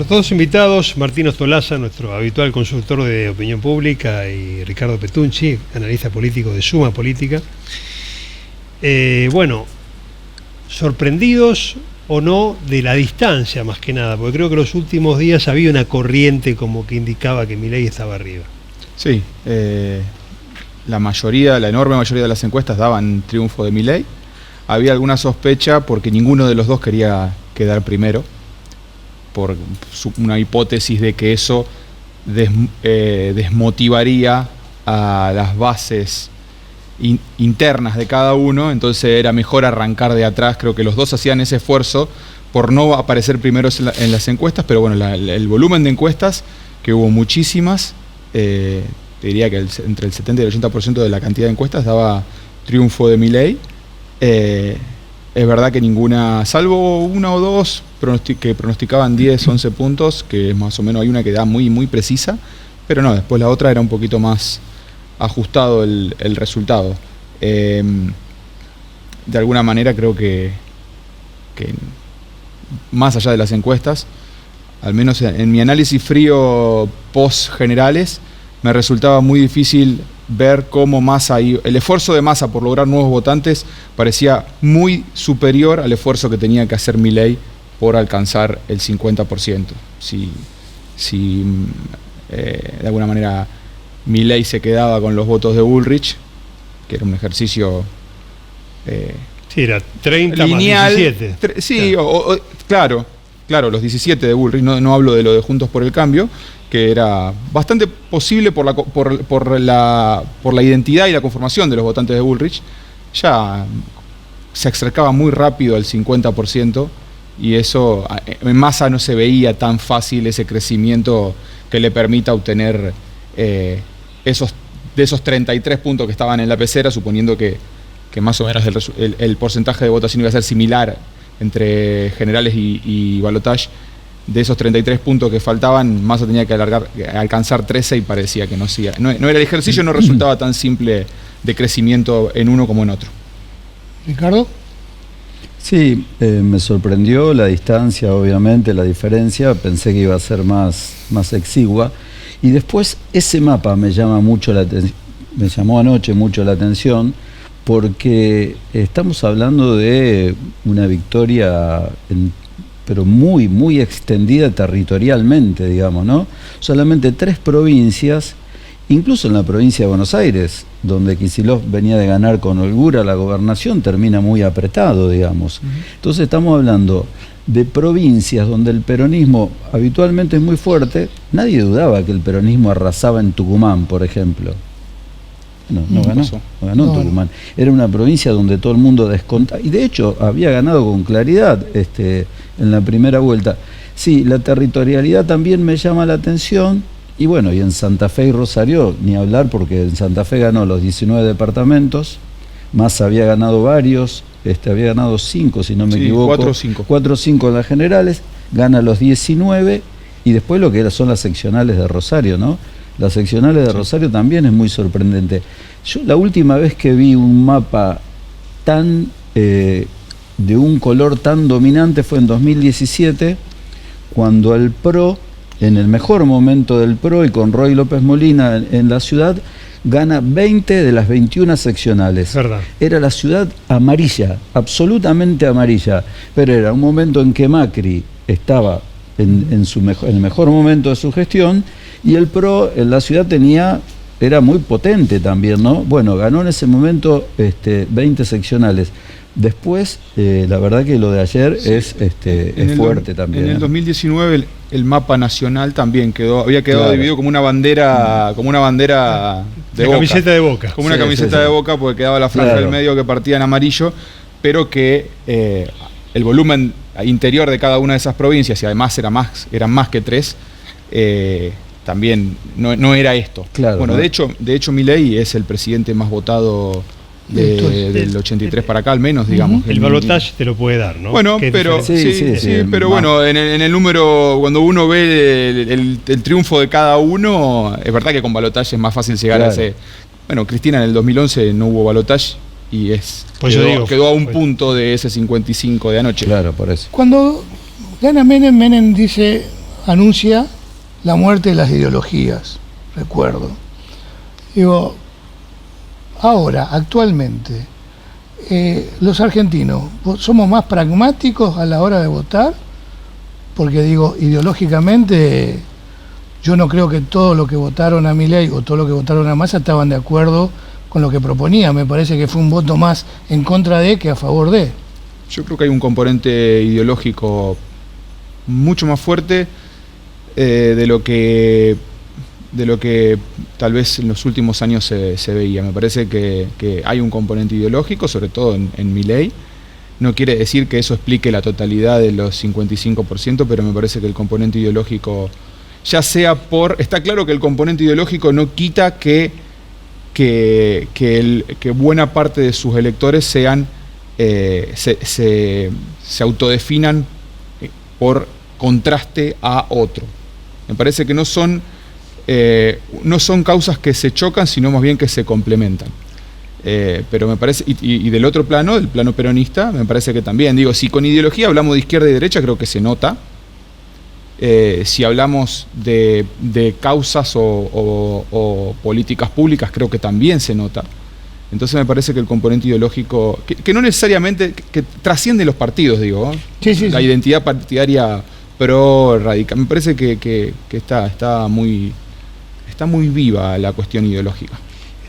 dos invitados, Martín Ostolaza, nuestro habitual consultor de opinión pública, y Ricardo Petunchi, analista político de Suma Política. Bueno, sorprendidos o no de la distancia, más que nada, porque creo que los últimos días había una corriente como que indicaba que Milei estaba arriba. Sí, la enorme mayoría de las encuestas daban triunfo de Milei. Había alguna sospecha porque ninguno de los dos quería quedar primero, por una hipótesis de que eso desmotivaría a las bases internas de cada uno, entonces era mejor arrancar de atrás. Creo que los dos hacían ese esfuerzo por no aparecer primeros en las encuestas, pero bueno, el volumen de encuestas, que hubo muchísimas, te diría que entre el 70 y el 80% de la cantidad de encuestas daba triunfo de Milei. Es verdad que ninguna, salvo una o dos que pronosticaban 10, 11 puntos, que más o menos hay una que da muy, muy precisa, pero no, después la otra era un poquito más ajustado el resultado. De alguna manera creo que más allá de las encuestas, al menos en mi análisis frío post generales, me resultaba muy difícil ver cómo Massa el esfuerzo de Massa por lograr nuevos votantes parecía muy superior al esfuerzo que tenía que hacer Milei por alcanzar el 50%. Si de alguna manera Milei se quedaba con los votos de Bullrich, que era un ejercicio sí, era 30 lineal, más 17. Sí, claro. Claro, los 17 de Bullrich, no hablo de lo de Juntos por el Cambio, que era bastante posible por la identidad y la conformación de los votantes de Bullrich. Ya se acercaba muy rápido al 50%, y eso en Massa no se veía tan fácil, ese crecimiento que le permita obtener esos 33 puntos que estaban en la pecera, suponiendo que más o menos el porcentaje de votación iba a ser similar entre generales y balotage. De esos 33 puntos que faltaban, Massa tenía que alcanzar 13, y parecía que no era el ejercicio, no resultaba tan simple de crecimiento en uno como en otro. ¿Ricardo? Sí, me sorprendió la distancia, obviamente, la diferencia. Pensé que iba a ser más exigua. Y después ese mapa me llamó anoche mucho la atención, porque estamos hablando de una victoria pero muy, muy extendida territorialmente, digamos, ¿no? Solamente 3 provincias, incluso en la provincia de Buenos Aires, donde Kicillof venía de ganar con holgura la gobernación, termina muy apretado, digamos. Entonces estamos hablando de provincias donde el peronismo habitualmente es muy fuerte. Nadie dudaba que el peronismo arrasaba en Tucumán, por ejemplo. No ganó Tucumán. Era una provincia donde todo el mundo descontaba, y de hecho había ganado con claridad en la primera vuelta. Sí, la territorialidad también me llama la atención, y bueno, y en Santa Fe y Rosario ni hablar, porque en Santa Fe ganó los 19 departamentos, Massa había ganado varios, había ganado 5, si no me equivoco. 4 o 5 en las generales, gana los 19, y después lo que son las seccionales de Rosario, ¿no? Las seccionales de Rosario también es muy sorprendente. Yo la última vez que vi un mapa de un color tan dominante fue en 2017, cuando el PRO, en el mejor momento del PRO y con Roy López Molina en la ciudad, gana 20 de las 21 seccionales. ¿Verdad? Era la ciudad amarilla, absolutamente amarilla, pero era un momento en que Macri estaba en el mejor momento de su gestión, y el PRO en la ciudad era muy potente también, ¿no? Bueno, ganó en ese momento 20 seccionales. Después, la verdad que lo de ayer es fuerte también. En el 2019 el mapa nacional también había quedado Claro. dividido como una bandera de Boca. Camiseta de Boca. Como una camiseta de Boca, porque quedaba la franja del medio que partía en amarillo, pero que el volumen interior de cada una de esas provincias, y además eran más que 3, también no era esto. Claro, bueno, ¿no? de hecho Milei es el presidente más votado del 83 para acá, al menos, digamos. El balotaje te lo puede dar, ¿no? Bueno, pero pero bueno, en el número, cuando uno ve el triunfo de cada uno, es verdad que con balotaje es más fácil llegar a ese. Bueno, Cristina en el 2011 no hubo balotaje, y quedó a un punto de ese 55 de anoche. Claro, por eso. Cuando gana Menem dice: anuncia la muerte de las ideologías, recuerdo. Digo, ahora, actualmente, los argentinos, ¿somos más pragmáticos a la hora de votar? Porque digo, ideológicamente, yo no creo que todo lo que votaron a Milei o todo lo que votaron a Massa estaban de acuerdo con lo que proponía. Me parece que fue un voto más en contra de que a favor de. Yo creo que hay un componente ideológico mucho más fuerte de lo que tal vez en los últimos años se veía. Me parece que hay un componente ideológico, sobre todo en Milei. No quiere decir que eso explique la totalidad de los 55%, pero me parece que el componente ideológico, ya sea está claro que el componente ideológico no quita que buena parte de sus electores se autodefinan por contraste a otro. Me parece que no son causas que se chocan, sino más bien que se complementan. Pero me parece, y del otro plano, del plano peronista, me parece que también, digo, si con ideología hablamos de izquierda y derecha, creo que se nota. Si hablamos de causas o políticas públicas, creo que también se nota. Entonces me parece que el componente ideológico, que no necesariamente, que trasciende los partidos, digo, la identidad partidaria pro-radical, me parece que está muy viva la cuestión ideológica.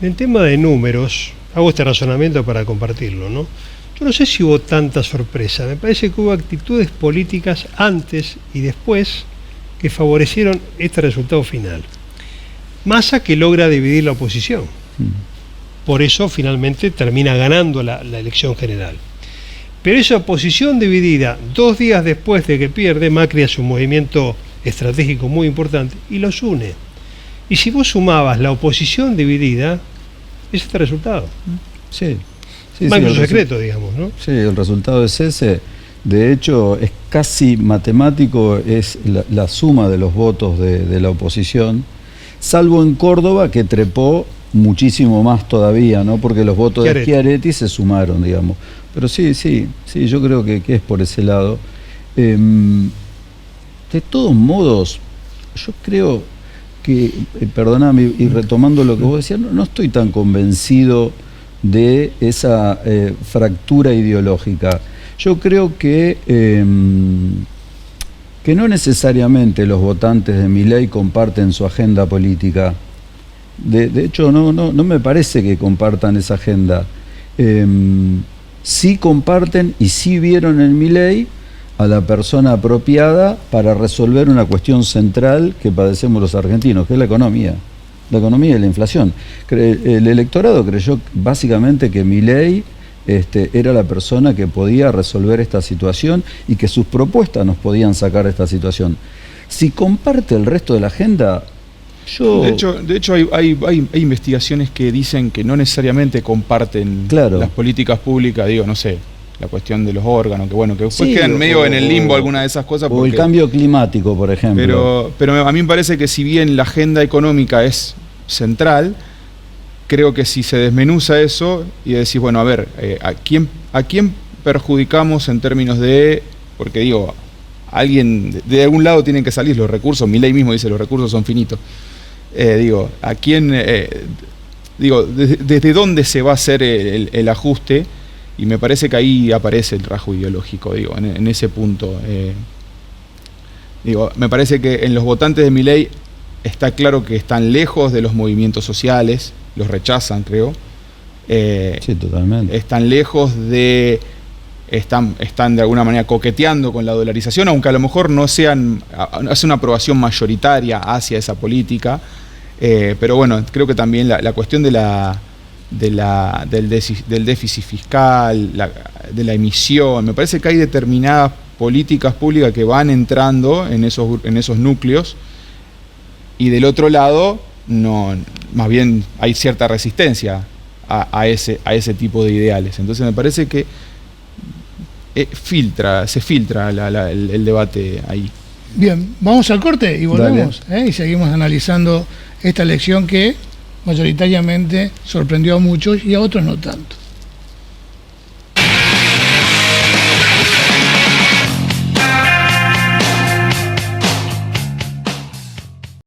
En el tema de números, hago este razonamiento para compartirlo, ¿no? Yo no sé si hubo tanta sorpresa, me parece que hubo actitudes políticas antes y después que favorecieron este resultado final. Massa que logra dividir la oposición. Por eso finalmente termina ganando la elección general. Pero esa oposición dividida, 2 días después de que pierde, Macri hace un movimiento estratégico muy importante y los une. Y si vos sumabas la oposición dividida, es este resultado. Sí. Más que un secreto, digamos, ¿no? Sí, el resultado es ese. De hecho, es casi matemático, es la suma de los votos de la oposición, salvo en Córdoba, que trepó muchísimo más todavía, ¿no? Porque los votos de Schiaretti se sumaron, digamos. Pero sí, yo creo que es por ese lado. De todos modos, yo creo que, perdóname, y retomando lo que vos decías, no estoy tan convencido de esa fractura ideológica. Yo creo que no necesariamente los votantes de Milei comparten su agenda política. De hecho, no me parece que compartan esa agenda. Sí comparten y sí vieron en Milei a la persona apropiada para resolver una cuestión central que padecemos los argentinos, que es la economía y la inflación. El electorado creyó básicamente que Milei era la persona que podía resolver esta situación y que sus propuestas nos podían sacar de esta situación. Si comparte el resto de la agenda, yo... De hecho hay investigaciones que dicen que no necesariamente comparten las políticas públicas, digo, no sé, la cuestión de los órganos, que bueno, que después quedan medio en el limbo alguna de esas cosas. O el cambio climático, por ejemplo. Pero a mí me parece que si bien la agenda económica es central, creo que si se desmenuza eso y decís, bueno, a ver, ¿a quién perjudicamos en términos de...? Porque digo, alguien de algún lado tienen que salir los recursos, Milei mismo dice los recursos son finitos. Digo, ¿a quién...? ¿Desde dónde se va a hacer el ajuste? Y me parece que ahí aparece el rasgo ideológico, digo, en ese punto. Me parece que en los votantes de Milei está claro que están lejos de los movimientos sociales, los rechazan, creo. Sí, totalmente. Están lejos de... Están de alguna manera coqueteando con la dolarización, aunque a lo mejor no sea una aprobación mayoritaria hacia esa política. Pero bueno, creo que también la cuestión del déficit fiscal, de la emisión, me parece que hay determinadas políticas públicas que van entrando en esos núcleos, y del otro lado no, más bien hay cierta resistencia a ese tipo de ideales. Entonces me parece que se filtra el debate ahí. Bien, vamos al corte y volvemos, y seguimos analizando esta elección que mayoritariamente sorprendió a muchos y a otros no tanto.